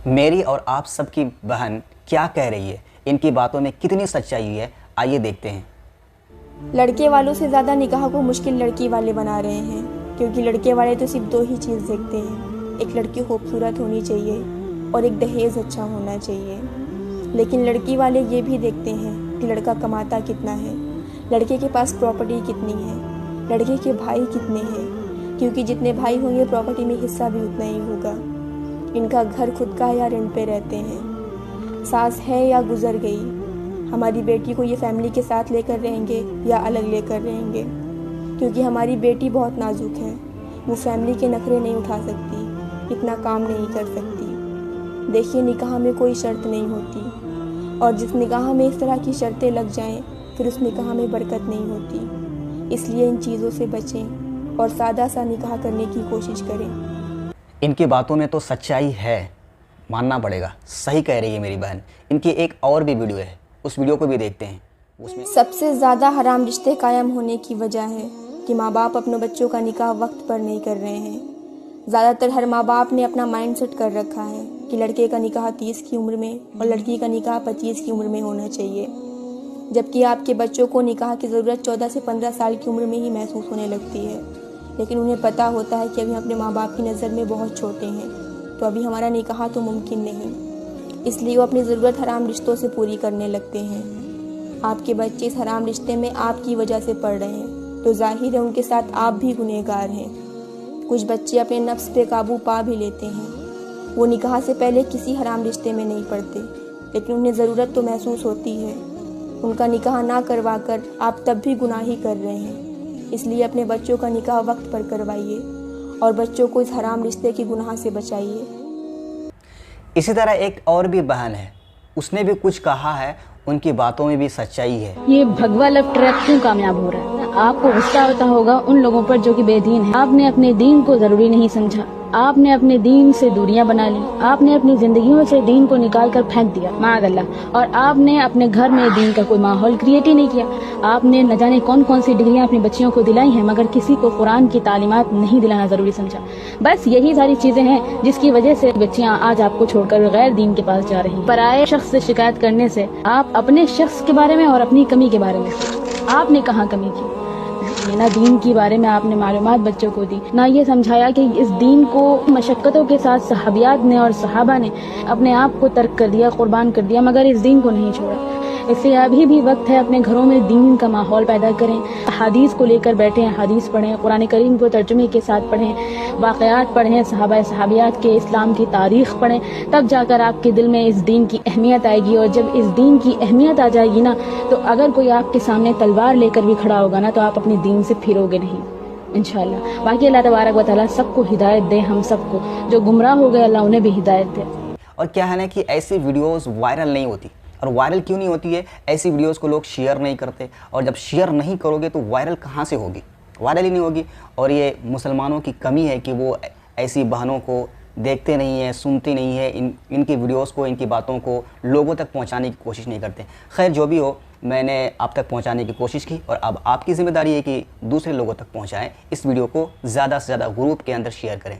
میری اور آپ سب کی بہن کیا کہہ رہی ہے، ان کی باتوں میں کتنی سچائی ہے، آئیے دیکھتے ہیں۔ لڑکے والوں سے زیادہ نکاح کو مشکل لڑکی والے بنا رہے ہیں، کیونکہ لڑکے والے تو صرف دو ہی چیز دیکھتے ہیں، ایک لڑکی خوبصورت ہونی چاہیے اور ایک دہیز اچھا ہونا چاہیے۔ لیکن لڑکی والے یہ بھی دیکھتے ہیں کہ لڑکا کماتا کتنا ہے، لڑکے کے پاس پراپرٹی کتنی ہے، لڑکے کے بھائی کتنے ہیں، کیونکہ جتنے بھائی ہوں گے پراپرٹی میں حصہ بھی اتنا ہی ہوگا۔ ان کا گھر خود کا ہے یا رینٹ پہ رہتے ہیں، ساس ہے یا گزر گئی، ہماری بیٹی کو یہ فیملی کے ساتھ لے کر رہیں گے یا الگ لے کر رہیں گے، کیونکہ ہماری بیٹی بہت نازک ہے، وہ فیملی کے نخرے نہیں اٹھا سکتی، اتنا کام نہیں کر سکتی۔ دیکھیے نکاح میں کوئی شرط نہیں ہوتی، اور جس نکاح میں اس طرح کی شرطیں لگ جائیں پھر اس نکاح میں برکت نہیں ہوتی۔ اس لیے ان چیزوں سے بچیں اور سادہ سا نکاح کرنے کی کوشش کریں۔ ان کی باتوں میں تو سچائی ہے، ماننا پڑے گا، صحیح کہہ رہی ہے میری بہن۔ ان کی ایک اور بھی ویڈیو ہے، اس ویڈیو کو بھی دیکھتے ہیں۔ اس میں سب سے زیادہ حرام رشتے قائم ہونے کی وجہ ہے کہ ماں باپ اپنے بچوں کا نکاح وقت پر نہیں کر رہے ہیں۔ زیادہ تر ہر ماں باپ نے اپنا مائنڈ سیٹ کر رکھا ہے کہ لڑکے کا نکاح 30 کی عمر میں اور لڑکی کا نکاح 25 کی عمر میں ہونا چاہیے، جبکہ آپ کے بچوں کو نکاح کی ضرورت 14 سے 15 سال کی عمر میں ہی محسوس ہونے لگتی ہے، لیکن انہیں پتہ ہوتا ہے کہ ابھی اپنے ماں باپ کی نظر میں بہت چھوٹے ہیں، تو ابھی ہمارا نکاح تو ممکن نہیں، اس لیے وہ اپنی ضرورت حرام رشتوں سے پوری کرنے لگتے ہیں۔ آپ کے بچے اس حرام رشتے میں آپ کی وجہ سے پڑ رہے ہیں، تو ظاہر ہے ان کے ساتھ آپ بھی گنہگار ہیں۔ کچھ بچے اپنے نفس پہ قابو پا بھی لیتے ہیں، وہ نکاح سے پہلے کسی حرام رشتے میں نہیں پڑتے، لیکن انہیں ضرورت تو محسوس ہوتی ہے۔ ان کا نکاح نہ کروا کر آپ تب بھی گناہ ہی کر رہے ہیں، اس لیے اپنے بچوں کا نکاح وقت پر کروائیے اور بچوں کو اس حرام رشتے کی گناہ سے بچائیے۔ اسی طرح ایک اور بھی بہن ہے، اس نے بھی کچھ کہا ہے، ان کی باتوں میں بھی سچائی ہے۔ یہ بھگوا لو ٹریک کیوں کامیاب ہو رہا ہے؟ آپ کو غصہ ہوتا ہوگا ان لوگوں پر جو کہ بے دین ہیں۔ آپ نے اپنے دین کو ضروری نہیں سمجھا، آپ نے اپنے دین سے دوریاں بنا لی، آپ نے اپنی زندگیوں سے دین کو نکال کر پھینک دیا معاذ اللہ، اور آپ نے اپنے گھر میں دین کا کوئی ماحول کریٹ ہی نہیں کیا۔ آپ نے نہ جانے کون کون سی ڈگریاں اپنی بچیوں کو دلائی ہیں، مگر کسی کو قرآن کی تعلیمات نہیں دلانا ضروری سمجھا۔ بس یہی ساری چیزیں ہیں جس کی وجہ سے بچیاں آج آپ کو چھوڑ کر غیر دین کے پاس جا رہی ہیں۔ پرائے شخص سے شکایت کرنے سے آپ اپنے شخص کے بارے میں اور اپنی کمی کے بارے میں آپ نے کہاں کمی کی؟ نہ دین کے بارے میں آپ نے معلومات بچوں کو دی، نہ یہ سمجھایا کہ اس دین کو مشقتوں کے ساتھ صحابیات نے اور صحابہ نے اپنے آپ کو ترک کر دیا، قربان کر دیا، مگر اس دین کو نہیں چھوڑا۔ اس لیے ابھی بھی وقت ہے، اپنے گھروں میں دین کا ماحول پیدا کریں، حدیث کو لے کر بیٹھیں، حدیث پڑھیں، قرآن کریم کو ترجمے کے ساتھ پڑھیں، واقعات پڑھیں، صحابہ صحابیات کے اسلام کی تاریخ پڑھیں، تب جا کر آپ کے دل میں اس دین کی اہمیت آئے گی، اور جب اس دین کی اہمیت آ جائے گی نا، تو اگر کوئی آپ کے سامنے تلوار لے کر بھی کھڑا ہوگا نا، تو آپ اپنے دین سے پھرو گے نہیں انشاءاللہ۔ باقی اللہ تبارک و تعالیٰ سب کو ہدایت دے، ہم سب کو جو گمراہ ہو گئے اللہ انہیں بھی ہدایت دے۔ اور کیا ہے نا کہ ایسی ویڈیوز وائرل نہیں ہوتی، اور وائرل کیوں نہیں ہوتی ہے؟ ایسی ویڈیوز کو لوگ شیئر نہیں کرتے، اور جب شیئر نہیں کرو گے تو وائرل کہاں سے ہوگی؟ وائرل ہی نہیں ہوگی۔ اور یہ مسلمانوں کی کمی ہے کہ وہ ایسی بہنوں کو دیکھتے نہیں ہیں، سنتے نہیں ہیں، ان کی ویڈیوز کو، ان کی باتوں کو لوگوں تک پہنچانے کی کوشش نہیں کرتے۔ خیر جو بھی ہو، میں نے آپ تک پہنچانے کی کوشش کی، اور اب آپ کی ذمہ داری ہے کہ دوسرے لوگوں تک پہنچائیں۔ اس ویڈیو کو زیادہ سے زیادہ گروپ کے اندر شیئر کریں۔